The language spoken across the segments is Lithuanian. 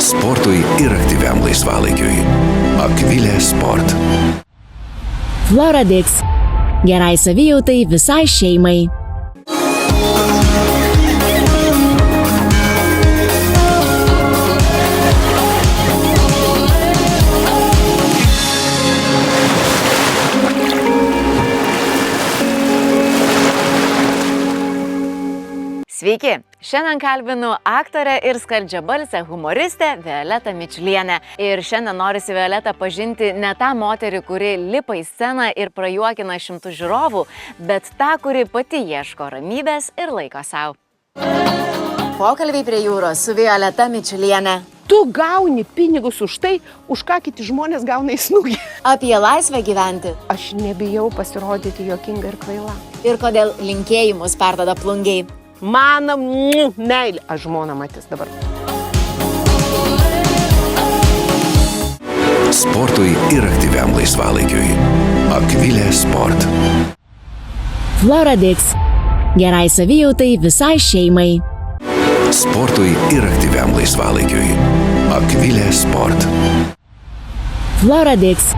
Sportui ir aktyviam laisvalaikiui. Akvilė Sport. Floradix. Gerai savijautai visai šeimai. Sveiki! Šiandien kalbinu aktorę ir skardžiabalsę humoristę Violetą Mičiulienę. Ir šiandien norisi Violetą pažinti ne tą moterį, kuri lipa į sceną ir prajuokina šimtus žiūrovų, bet tą, kuri pati ieško ramybės ir laiko savo. Pokalbiai prie jūros su Violeta Mičiulienė. Tu gauni pinigus už tai, už ką kiti žmonės gauna į snūgį. Apie laisvę gyventi. Aš nebijau pasirodyti juokinga ir kvaila. Ir kodėl linkėjimus perduoda plungiai. Mano meilė. Aš žmoną matys dabar. Sportui ir aktyviam laisvalaikiui. Akvilė Sport. Floradix. Gerai savijautai visai šeimai. Sportui ir aktyviam laisvalaikiui. Akvilė Sport. Floradix.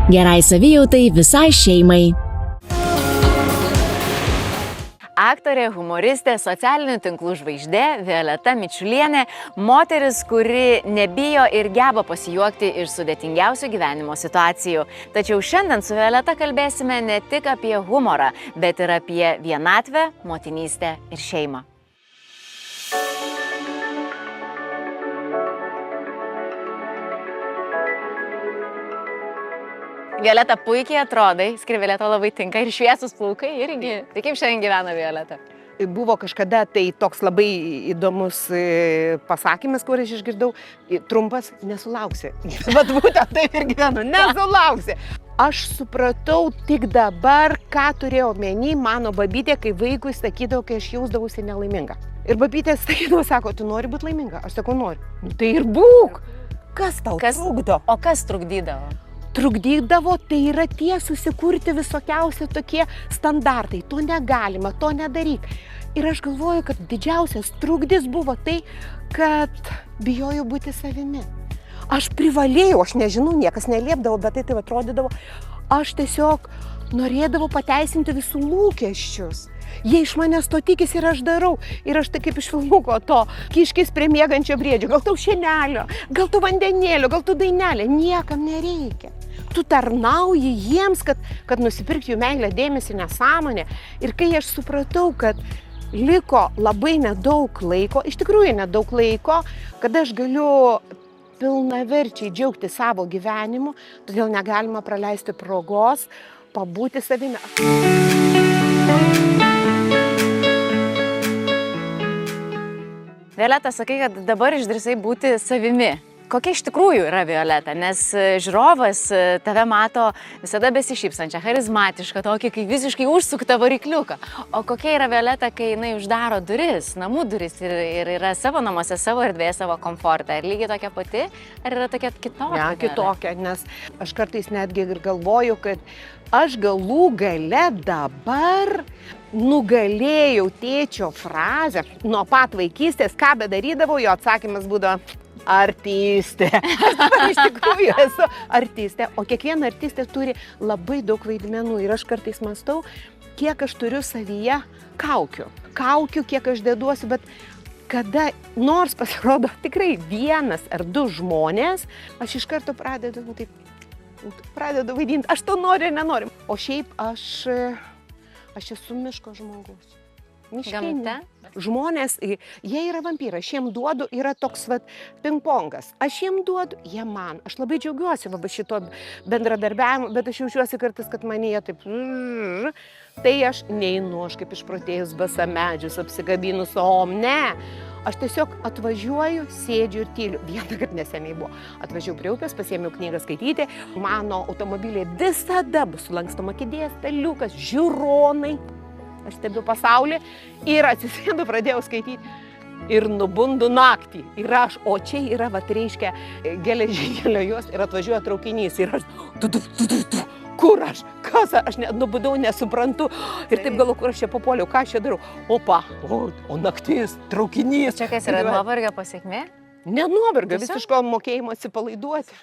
Gerai savijautai visai šeimai. Aktorė, humoristė, socialinių tinklų žvaigždė Violeta Mičiulienė, moteris, kuri nebijo ir geba pasijuokti iš sudėtingiausių gyvenimo situacijų. Tačiau šiandien su Violeta kalbėsime ne tik apie humorą, bet ir apie vienatvę, motinystę ir šeimą. Violeta, puikiai atrodai, skrybėlė tau labai tinka ir šviesus plaukai irgi. Tai kaip šiandien gyvena Violeta? Buvo kažkada tai toks labai įdomus pasakymas, kurį aš išgirdau. Trumpas, nesulauksi. Vat būtent taip ir gyvenu, nesulauksi. Aš supratau tik dabar, ką turėjau omeny mano babytė, kai vaikui sakydavo, kai aš jausdavausi nelaiminga. Ir babytė sakydavo, sako, tu nori būti laiminga? Aš sakau, noriu. Tai ir būk. Kas tau trukdo? O kas trukdydavo? Trukdydavo, tai yra tie susikurti visokiausi tokie standartai. To negalima, to nedaryk. Ir aš galvoju, kad didžiausias trukdis buvo tai, kad bijojau būti savimi. Aš privalėjau, aš nežinau, niekas neliepdavo, bet tai atrodydavo. Aš tiesiog norėdavau pateisinti visų lūkesčius. Jie iš manęs to tikisi ir aš darau. Ir aš tai kaip iš filmuko to kiškis prie miegančio briedžio. Gal tau šienelio, gal tau vandenėlio, gal tau dainelė. Niekam nereikia. Tu tarnauji jiems, kad nusipirkti jų meilę, dėmesį, nesąmonę. Ir kai aš supratau, kad liko labai nedaug laiko, iš tikrųjų nedaug laiko, kad aš galiu pilnaverčiai džiaugti savo gyvenimu, todėl negalima praleisti progos pabūti savimi. Violeta, sakai, kad dabar išdrįsai būti savimi. Kokia iš tikrųjų yra Violeta? Nes žiūrovas tave mato visada besišypsančią, charizmatišką, tokį, kai visiškai užsukta varikliuką. O kokia yra Violeta, kai jinai uždaro duris, namų duris ir yra savo namuose, savo erdvėje, savo komfortą? Ar lygiai tokia pati, ar yra tokia kitokia? Ne, kitokia, nes aš kartais netgi ir galvoju, kad aš galų gale dabar nugalėjau tėčio frazę. Nuo pat vaikystės, ką bedarydavau, jo atsakymas būdavo artistė. Iš tikrųjų esu artistė, o kiekviena artistė turi labai daug vaidmenų ir aš kartais mąstau, kiek aš turiu savyje kaukių. Kaukių, kiek aš deduosiu, bet kada nors pasirodo tikrai vienas ar du žmonės, aš iš karto pradedu vaidinti. Aš to noriu ir nenoriu. O šiaip aš esu miško žmogus. Gamta? Žmonės, jie yra vampyrai, aš jiem duodu, yra toks pingpongas. Aš jiem duodu, jie man. Aš labai džiaugiuosi šito bendradarbiavimo, bet aš jaučiuosi kartais, kad man jie taip... Tai aš neinu, aš kaip išprotėjus basamedžius, apsigabinus, ne. Aš tiesiog atvažiuoju, sėdžiu ir tyliu. Vieną kartą neseniai buvo. Atvažiavau prie upės, pasiėmiau knygą skaityti. Mano automobilė visada bus sulankstomą kėdė, staliukas, žiūronai. Aš stebiu pasaulį ir atsisėdu, pradėjau skaityti ir nubundu naktį. Ir aš, o čia yra, reiškia, geležinkelio juosta ir atvažiuoja traukinys ir aš, kur aš, kas aš nubudau, nesuprantu. Ir taip galvoju, kur aš čia papuoliau, ką aš čia darau. Opa, o naktis, traukinys. Čia kas yra nuovargio pasekmė? Ne nuovargio, Tiesiog? visiško mokėjimo atsipalaiduoti.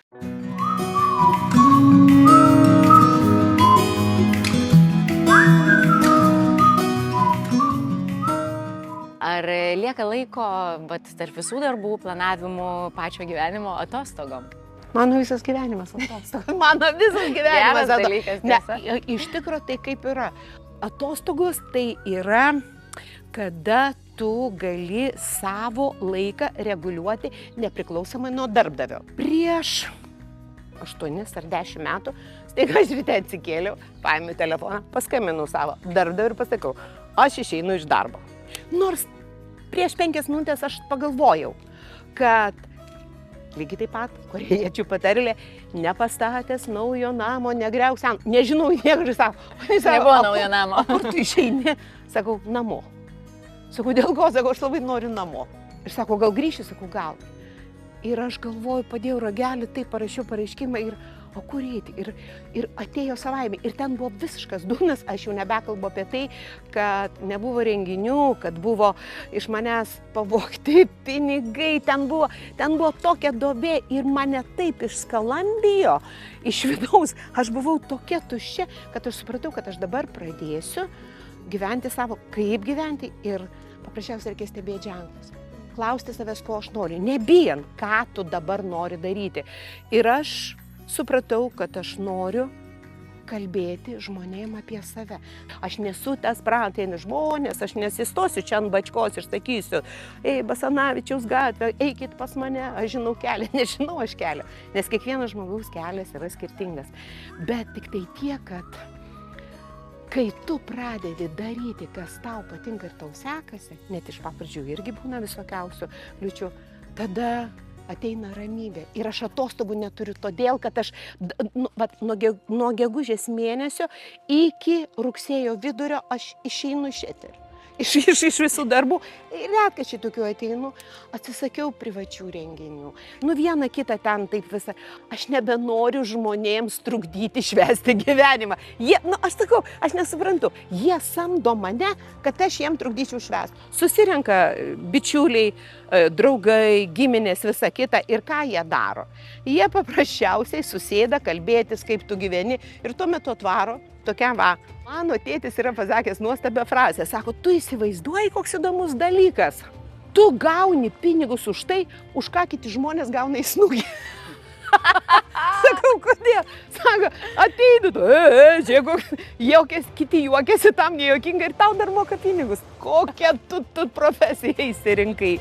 Ar lieka laiko, vat, tarp visų darbų, planavimų, pačio gyvenimo atostogom? Mano visas gyvenimas atostogos. Mano visas gyvenimas Geras dalykas, tiesa. Ne, iš tikrųjų tai kaip yra. Atostogos tai yra, kada tu gali savo laiką reguliuoti nepriklausomai nuo darbdavio. Prieš 8 ar 10 metų staiga aš ryte atsikėliau, paėmiau telefoną, paskambinau savo darbdaviui ir pasakau, aš išeinu iš darbo. Nors prieš 5 minutės aš pagalvojau, kad lygiai taip pat korėjiečių patarlė, nepastatęs naujo namo, negriauk seno. Nežinau, niekas sako. Nebuvo naujo namo. O kur tu išeini? Sakau, namo. Sakau, dėl ko? Sakau, aš labai noriu namo. Ir sako, gal grįši? Sakau, gal. Ir aš galvoju, padėjau ragelį, taip parašiau pareiškimą ir o kur eiti? Ir atėjo savaime. Ir ten buvo visiškas dugnas, aš jau nebekalbu apie tai, kad nebuvo renginių, kad buvo iš manęs pavogti pinigai, ten buvo tokia duobė ir mane taip išskalambijo iš vidaus. Aš buvau tokia tuščia, kad aš supratau, kad aš dabar pradėsiu gyventi savo, kaip gyventi ir paprasčiausiai reikia stebėti ženklus. Klausti savęs, ko aš noriu, nebijant, ką tu dabar nori daryti. Ir aš supratau, kad aš noriu kalbėti žmonėm apie save. Aš nesu tas prateini žmonės, aš nesistosiu čia ant bačkos ir sakysiu, ei, Basanavičiaus gatvė, eikit pas mane, aš žinau kelią, nežinau aš kelią. Nes kiekvienas žmogaus kelias yra skirtingas. Bet tik tai tiek, kad kai tu pradedi daryti, kas tau patinka ir tau sekasi, net iš papradžių irgi būna visokiausių kliūčių, tada ateina ramybė. Ir aš atostogų neturiu todėl, kad aš nuo gegužės mėnesio iki rugsėjo vidurio aš išeinu iš eterio. Iš visų darbų. Ir retkarčiai tokių ateinu, atsisakiau privačių renginių. Vieną kitą ten taip visą. Aš nebenoriu žmonėms trukdyti švęsti gyvenimą. Aš sakau, aš nesuprantu. Jie samdo mane, kad aš jiem trukdyčiau švęsti. Susirenka bičiuliai, draugai, giminės, visa kita. Ir ką jie daro? Jie paprasčiausiai susėda kalbėtis, kaip tu gyveni. Ir tuo metu atvaro. Tokia va. Mano tėtis yra pasakęs nuostabią frazę. Sako, tu įsivaizduoji, koks įdomus dalykas. Tu gauni pinigus už tai, už ką kiti žmonės gauna į snukį. Sakau, kodėl? Sako, ateinu tu, žiūrėk, kiti juokiasi, tam nejuokinga ir tau dar moka pinigus. Kokią tu profesiją įsirinkai.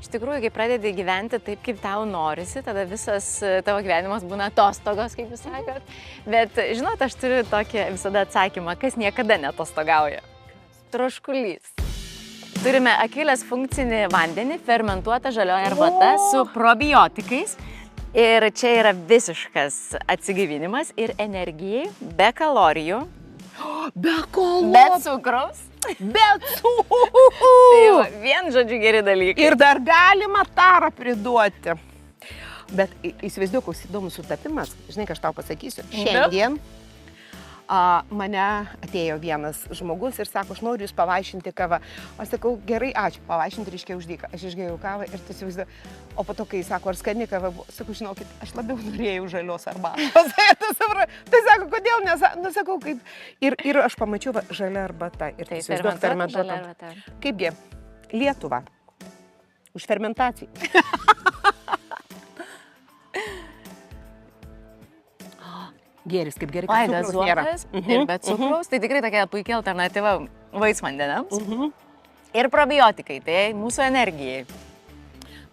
Iš tikrųjų, kai pradedi gyventi taip, kaip tau norisi, tada visas tavo gyvenimas būna atostogos, kaip jūs sakot. Bet, žinot, aš turiu tokį visada atsakymą, kas niekada neatostogauja. Troškulys. Turime Akvilės funkcinį vandenį, fermentuotą žalioji arbata su probiotikais. Ir čia yra visiškas atsigavinimas ir energijai, be kalorijų, be kalorijų, be cukraus. Bet Tai jau, vien žodžiu geri dalykai. ir dar galima tarą priduoti. Bet įsivaizduoju, koks įdomus sutapimas. Žinai, ką aš tau pasakysiu. Šiandien mane atėjo vienas žmogus ir sako, aš noriu jūs pavaišinti kavą. Aš sakau, gerai, ačiū, pavaišinti reiškia už dyką. Aš išgėjau kavą ir tu įsivaizduoju. O po to, kai sako, ar skani kava buvo, sakau, žinokit, aš labiau norėjau žalios arbatos. Tai sako, kodėl nesakau, kaip. Ir aš pamačiau žalia arbata. Ir tai įsivaizduoju, fermentuota. Kaipgi, Lietuva. Už fermentaciją. Gėris, kaip gerai, kad cukraus nėra. Ir be cukraus, tai tikrai tokia puikia alternatyva vaisvandeniams. Ir probiotikai, tai mūsų energijai.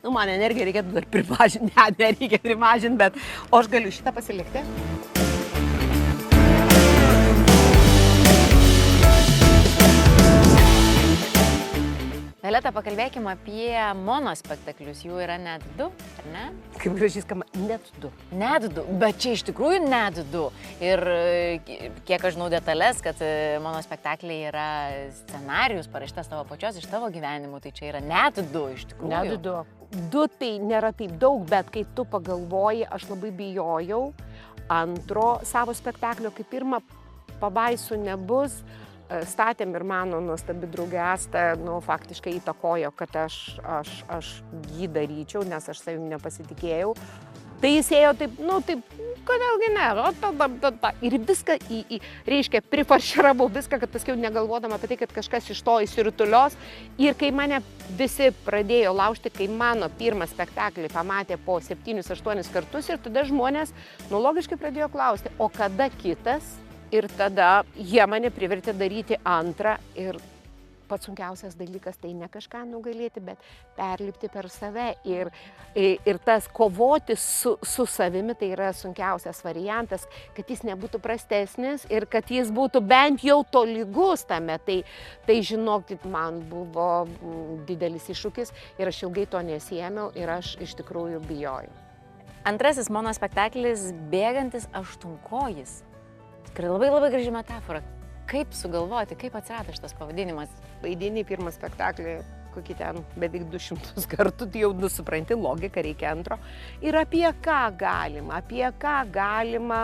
Man energiją reikėtų dar primažinti, nereikia primažinti, bet o aš galiu šitą pasilikti. Violeta, pakalbėkime apie monospektaklius. Jų yra net 2, ar ne? Kaip gražiai skamba, net 2. Net 2, bet čia iš tikrųjų net 2. Ir kiek aš žinau detalės, kad monospektakliai yra scenarijus parašytas tavo pačios iš tavo gyvenimų, tai čia yra net 2 iš tikrųjų. Net 2. 2 tai nėra taip daug, bet kai tu pagalvoji, aš labai bijojau antro savo spektaklio, kaip pirmą pabaisų nebus. Statėm ir mano nuostabi draugė Asta, faktiškai įtakojo, kad aš jį daryčiau, nes aš savim nepasitikėjau. Tai jis ėjo taip, kodėlgi ne, ir viską, reiškia, prifarširavau viską, kad paskiau negalvodama apie tai, kad kažkas iš to įsirutulios. Ir kai mane visi pradėjo laužti, kai mano pirmą spektaklį pamatė po 7-8 kartus, ir tada žmonės, logiškai pradėjo klausti, o kada kitas? Ir tada jie mane privertė daryti antrą ir pats sunkiausias dalykas tai ne kažką nugalėti, bet perlipti per save ir tas kovoti su savimi tai yra sunkiausias variantas, kad jis nebūtų prastesnis ir kad jis būtų bent jau tolygus tame. Tai žinokit, man buvo didelis iššūkis ir aš ilgai to nesiėmiau ir aš iš tikrųjų bijojau. Antrasis mano spektaklis Bėgantis aštunkojis. Tikrai labai graži metafora. Kaip sugalvoti, kaip atsirado šitas pavadinimas? Vaidini pirmą spektaklį, kokį ten beveik 200 kartų, tai jau supranti logiką, reikia antro. Ir apie ką galima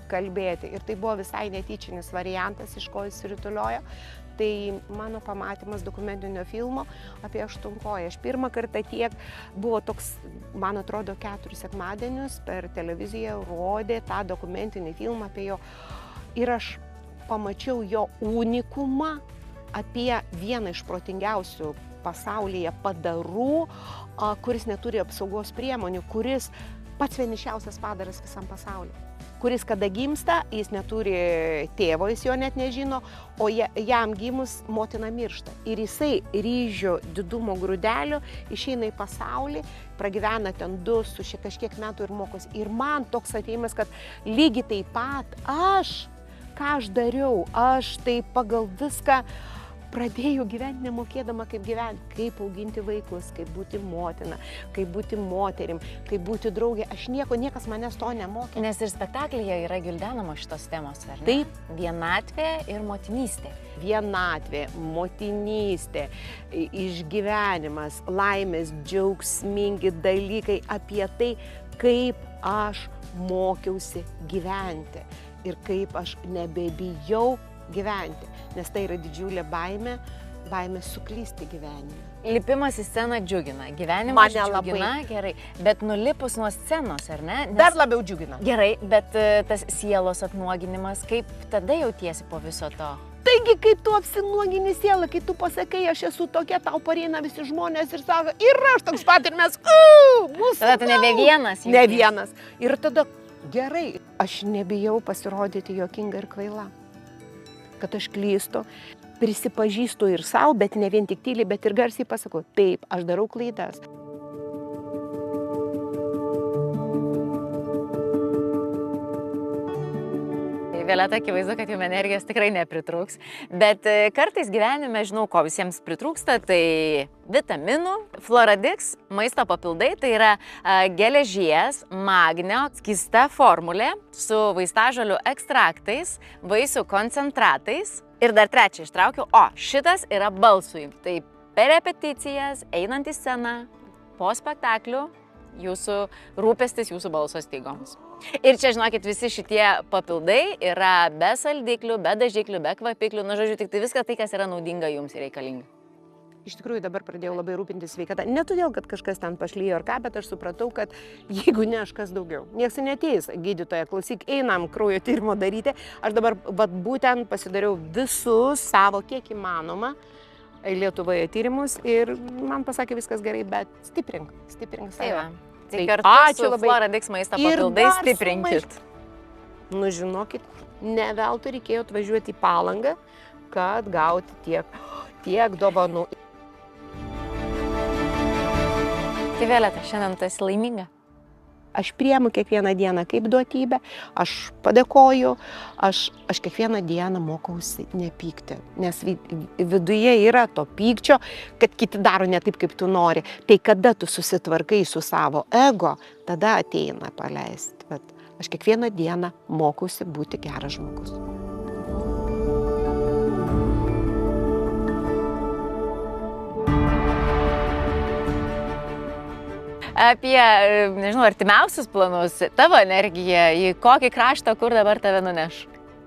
kalbėti. Ir tai buvo visai netyčinis variantas, iš ko jis rituliojo. Tai mano pamatymas dokumentinio filmo apie aštunkoją. Aš pirmą kartą tiek buvo toks, man atrodo, 4 sekmadienius per televiziją rodė tą dokumentinį filmą apie jo. Ir aš pamačiau jo unikumą, apie vieną iš protingiausių pasaulyje padarų, kuris neturi apsaugos priemonių, kuris pats vienišiausias padaras visam pasauliu. Kuris kada gimsta, jis neturi tėvo, jis jo net nežino, o jam gimus motina miršta. Ir jisai ryžių didumo grūdelio išeina į pasaulį, pragyvena ten 2 su kažkiek metų ir mokosi. Ir man toks atėjimas, kad lygiai taip pat ką aš dariau, aš tai pagal viską pradėjau gyventi nemokėdama kaip gyventi, kaip auginti vaikus, kaip būti motina, kaip būti moterim, kaip būti draugė. Niekas manęs to nemokė. Nes ir spektaklyje yra gvildenama šitos temos, ar ne? Taip. Vienatvė ir motinystė. Vienatvė, motinystė, išgyvenimas, laimės, džiaugsmingi dalykai apie tai, kaip aš mokiausi gyventi ir kaip aš nebebijau gyventi, nes tai yra didžiulė baimė suklysti gyvenime. Lipimas į sceną džiugina, gyvenimas džiugina, gerai, bet nulipus nuo scenos, ar ne? Dar labiau džiugina. Gerai, bet tas sielos apnuoginimas, kaip tada jautiesi po viso to? Taigi, kai tu apsinuogini sielą, kai tu pasakai, aš esu tokia, tau pareina visi žmonės ir sako, ir aš toks pat ir mes, mūsų. Tada tu nebe vienas. Ne vienas. Ir tada, gerai, aš nebijau pasirodyti juokinga ir kvaila. Kad aš klystu, prisipažįstu ir savo, bet ne vien tik tyliai, bet ir garsiai pasakau, taip, aš darau klaidas. Violeta, akivaizdu, kad jum energijos tikrai nepritrūks, bet kartais gyvenime, žinau, ko visiems pritrūksta, tai vitaminų, Floradix, maisto papildai, tai yra geležies, magnio, skysta formulė su vaistažolių ekstraktais, vaisių koncentratais ir dar trečią ištraukiu, šitas yra balsui. Tai per repeticijas, einant į sceną, po spektaklių, jūsų rūpestis jūsų balso stygoms. Ir čia, žinokit, visi šitie papildai yra be saldiklių, be dažiklių, be kvapiklių, žodžiu, tik tai viskas tai, kas yra naudinga jums ir reikalinga. Iš tikrųjų, dabar pradėjau labai rūpintis sveikata. Ne todėl, kad kažkas ten pašlyjo ar ką, bet aš supratau, kad jeigu ne, aš kas daugiau. Niekas neateis, gydytoja, klausyk, einam kraujo tyrimo daryti. Aš dabar būtent pasidariau visus savo, kiek įmanoma, Lietuvoje tyrimus ir man pasakė viskas gerai, bet stiprink save. Tai kartu su Floradix maisto papildais stiprinkit. Žinokit, ne veltui reikėjo atvažiuoti į Palangą, kad gauti tiek dovanų. Tai Violeta, šiandien tu esi laiminga? Aš priimu kiekvieną dieną kaip duotybę, aš padėkoju, aš kiekvieną dieną mokausi nepykti, nes viduje yra to pykčio, kad kiti daro ne taip, kaip tu nori. Tai kada tu susitvarkai su savo ego, tada ateina paleisti. Bet aš kiekvieną dieną mokausi būti geras žmogus. apie, nežinau, artimiausius planus, tavo energiją, į kokį kraštą, kur dabar tave nuneš?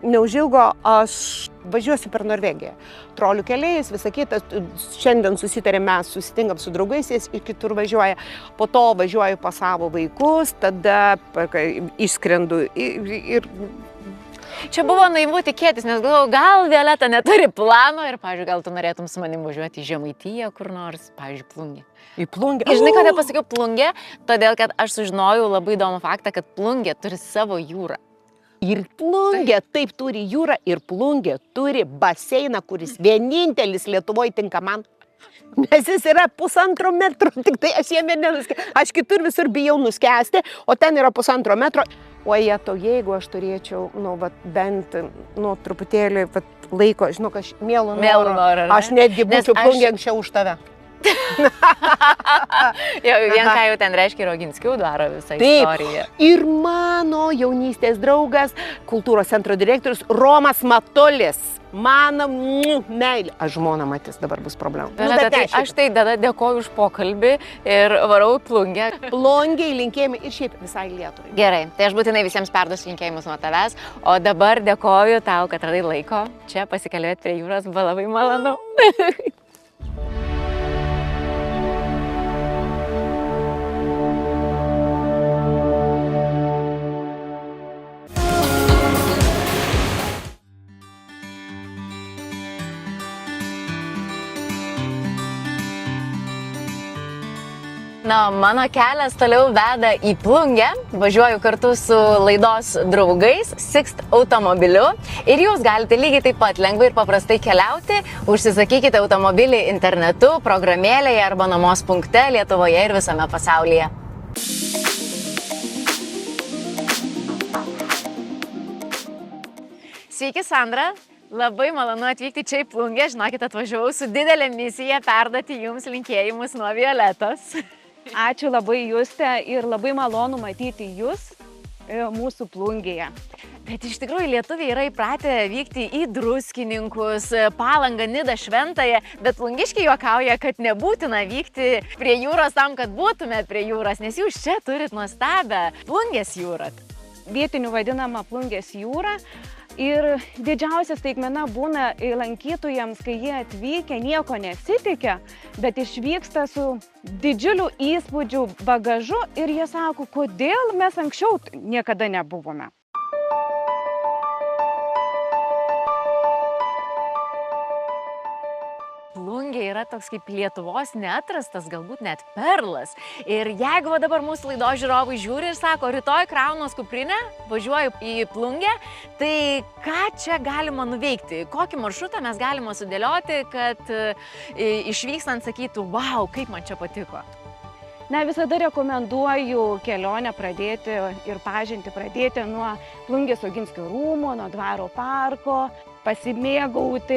Neužilgo aš važiuosiu per Norvegiją. Trolių keliais, visą kitą. Šiandien susitarėme, mes susitinkam su draugais, jis ir kitur važiuoja. Po to važiuoju pas savo vaikus, tada išskrendu ir... Čia buvo naivu tikėtis, nes galvoju, gal Violeta neturi plano ir, pavyzdžiui, gal tu norėtum su manim važiuoti į Žemaitiją kur nors, pavyzdžiui, Plungę. Į Plungę. Ir žinai, kodėl pasakiau Plungę? Todėl, kad aš sužinojau labai įdomų faktą, kad Plungė turi savo jūrą. Ir Plungė taip turi jūrą, ir Plungė turi baseiną, kuris vienintelis Lietuvoje tinka man. Nes jis yra 1,5 metro, tik tai aš jame nenuskęstu. Aš kitur visur bijau nuskęsti, o ten yra 1,5 metro. O jeigu aš turėčiau, bent, truputėlį laiko, žinok, aš mielų noriu. Aš netgi būčiau Plungė anksčiau už tave. Vien ką jau ten reiškia Roginskių dvaro visą istoriją. Ir mano jaunystės draugas, kultūros centro direktorius Romas Matulis. Mano meilė. Aš žmona matys, dabar bus problema. Aš tai dėkoju už pokalbį ir varau Plungę. Plungiai linkėjimai ir šiaip visai Lietuvai. Gerai, tai aš būtinai visiems perduosiu linkėjimus nuo tavęs, o dabar dėkoju tau, kad radai laiko čia pasikalbėti prie jūros, buvo labai malonu. Na, mano kelias toliau veda į Plungę, važiuoju kartu su laidos draugais Sixt automobiliu ir jūs galite lygiai taip pat lengvai ir paprastai keliauti, užsisakykite automobilį internetu, programėlėje arba nuomos punkte Lietuvoje ir visame pasaulyje. Sveiki, Sandra! Labai malonu atvykti čia į Plungę, žinokit, atvažiavau su didelė misija perduoti jums linkėjimus nuo Violetos. Ačiū labai, Juste, ir labai malonu matyti jūs mūsų Plungėje. Bet iš tikrųjų lietuviai yra įpratę vykti į Druskininkus, Palangą, Nidą, Šventąją, bet plungiškiai juokauja, kad nebūtina vykti prie jūros tam, kad būtumėt prie jūros, nes jūs čia turit nuostabią Plungės jūrą. Vietinių vadinama Plungės jūra. Ir didžiausia staigmena būna lankytojams, kai jie atvykę nieko nesitikia, bet išvyksta su didžiuliu įspūdžiu bagažu ir jie sako, kodėl mes anksčiau niekada nebuvome. Plungė yra toks kaip Lietuvos neatrastas, galbūt net perlas. Ir jeigu dabar mūsų laidos žiūrovai žiūri ir sako, rytoj kraunos kuprinę, važiuoju į Plungę, tai ką čia galima nuveikti? Kokį maršrutą mes galime sudėlioti, kad išvykstant sakytų, wow, kaip man čia patiko? Na, visada rekomenduoju kelionę pradėti ir pažintį pradėti nuo Plungės Oginskių rūmų, nuo Dvaro parko, pasimėgauti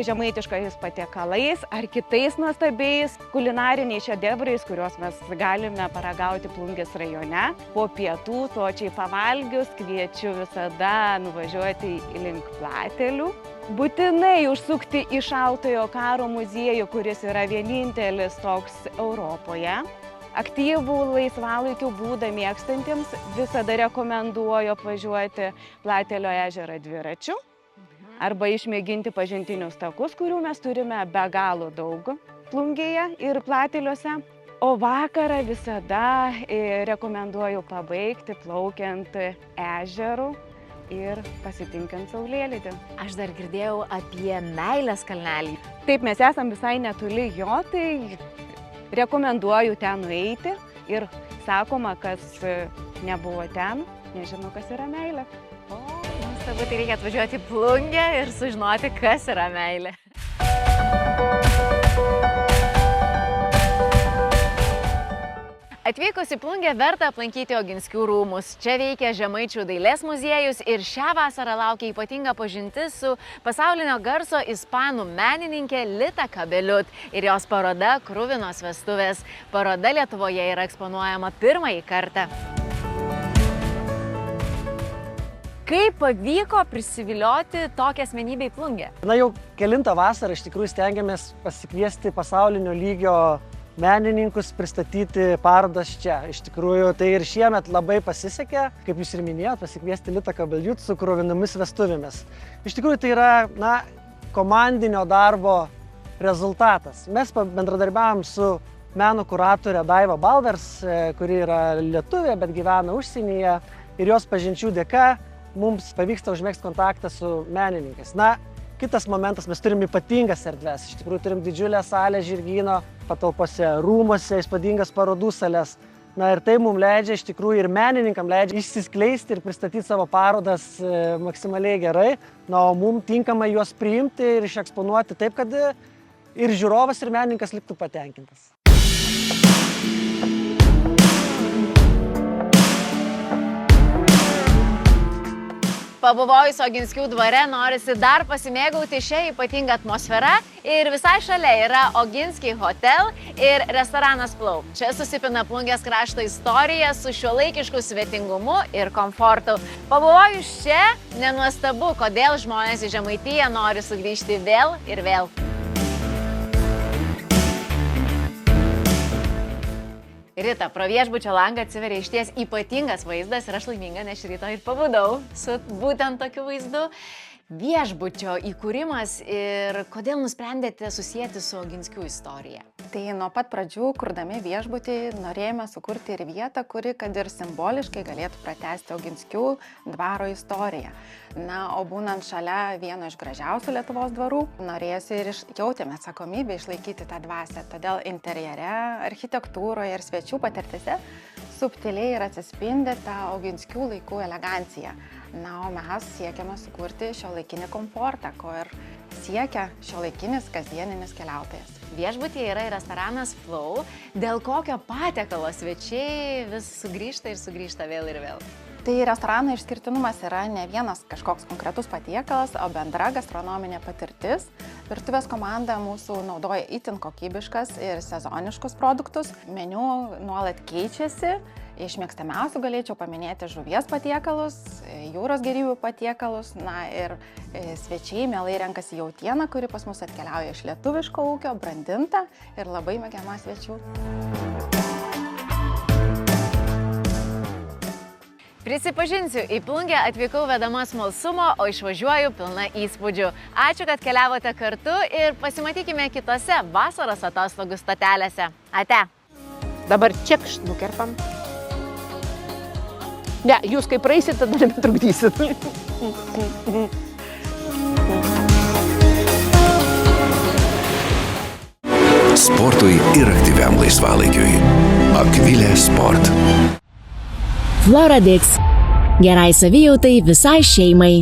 žemaitiškais patiekalais ar kitais nuostabiais kulinariniais šedevrais, kuriuos mes galime paragauti Plungės rajone. Po pietų sočiai pavalgius kviečiu visada nuvažiuoti link Platelių. Būtinai užsukti į Šaltojo karo muziejų, kuris yra vienintelis toks Europoje. Aktyvų laisvalaikio būdą mėgstantiems visada rekomenduoju apvažiuoti Platelio ežerą dviračiu arba išmėginti pažintinius takus, kurių mes turime be galo daug Plungėje ir Plateliuose. O vakarą visada rekomenduoju pabaigti plaukiant ežeru ir pasitinkant saulėlydį. Aš dar girdėjau apie Meilės kalnelį. Taip, mes esam visai netoli jo, tai rekomenduoju ten nueiti ir sakoma, kas nebuvo ten, nežino, kas yra meilė. Tai reikia atvažiuoti į Plungę ir sužinoti, kas yra meilė. Atvykus į Plungę verta aplankyti Oginskių rūmus. Čia veikia Žemaičių dailės muziejus ir šią vasarą laukia ypatinga pažintis su pasaulinio garso ispanų menininkė Lita Kabeliut ir jos paroda Kruvinos vestuvės. Paroda Lietuvoje yra eksponuojama pirmąjį kartą. Kaip pavyko prisivilioti tokią asmenybę į Plungę? Na, jau kelintą vasarą iš tikrųjų stengiamės pasikviesti pasaulinio lygio menininkus pristatyti parodas čia. Iš tikrųjų, tai ir šiemet labai pasisekė, kaip jūs ir minėjot, pasikviesti Litą Kabeljut su kruvinomis vestuvėmis. Iš tikrųjų, tai yra, komandinio darbo rezultatas. Mes bendradarbiavom su meno kuratorė Daiva Balvers, kuri yra lietuvė, bet gyvena užsienyje, ir jos pažinčių dėka mums pavyksta užmėgsti kontaktą su menininkais. Kitas momentas, mes turim ypatingas erdves. Iš tikrųjų, turim didžiulę salę Žirgyno patalpose, rūmuose, įspūdingas parodų sales. Ir tai mums leidžia, iš tikrųjų, ir menininkam leidžia išsiskleisti ir pristatyti savo parodas maksimaliai gerai. O mums tinkamai juos priimti ir išeksponuoti taip, kad ir žiūrovas, ir menininkas liktų patenkintas. Pabuvojus Oginskių dvare norisi dar pasimėgauti šią ypatingą atmosferą ir visai šalia yra Oginskiai hotel ir restoranas Flow. Čia susipina Plungės krašto istorija su šiuolaikišku svetingumu ir komfortu. Pabuvojus čia, nenuostabu, kodėl žmonės į Žemaitiją nori sugrįžti vėl ir vėl. Rita, pro viešbučio langą atsiveria išties ypatingas vaizdas ir aš laiminga, nes šį rytą ir pabudau su būtent tokiu vaizdu. Viešbučio įkūrimas ir kodėl nusprendėte susijęti su Oginskių istorija? Tai nuo pat pradžių, kurdami viešbutį, norėjome sukurti ir vietą, kuri kad ir simboliškai galėtų pratęsti Oginskių dvaro istoriją. O būnant šalia vieno iš gražiausių Lietuvos dvarų, norėjosi ir jautėme atsakomybę išlaikyti tą dvasią. Todėl interjere, architektūroje ir svečių patirtise subtiliai ir atsispindi tą Oginskių laikų eleganciją. O mes siekiame sukurti šiuolaikinį komfortą, ko ir siekia šiuolaikinis kasdieninis keliautojas. Viešbutyje yra restoranas Flow, dėl kokio patiekalo svečiai vis sugrįžta ir sugrįžta vėl ir vėl. Tai restorano išskirtinumas yra ne vienas kažkoks konkretus patiekalas, o bendra gastronominė patirtis. Virtuvės komanda mūsų naudoja itin kokybiškas ir sezoniškus produktus. Meniu nuolat keičiasi. Iš mėgstamiausių galėčiau paminėti žuvies patiekalus, jūros gėrybių patiekalus. Ir svečiai mielai renkasi jautieną, kuri pas mus atkeliauja iš lietuviško ūkio, brandinta ir labai mėgiama svečių. Prisipažinsiu, į Plungę atvykau vedama smalsumo, o išvažiuoju pilna įspūdžių. Ačiū, kad keliavote kartu ir pasimatykime kitose vasaros atostogų stotelėse. Ate! Dabar čekšt nukerpam. Ne, jūs kai praeisit, tada nebetrukdysit. Sportui ir aktyviam laisvalaikiui. Akvilė Sport. Floradix. Gerai savijautai visai šeimai.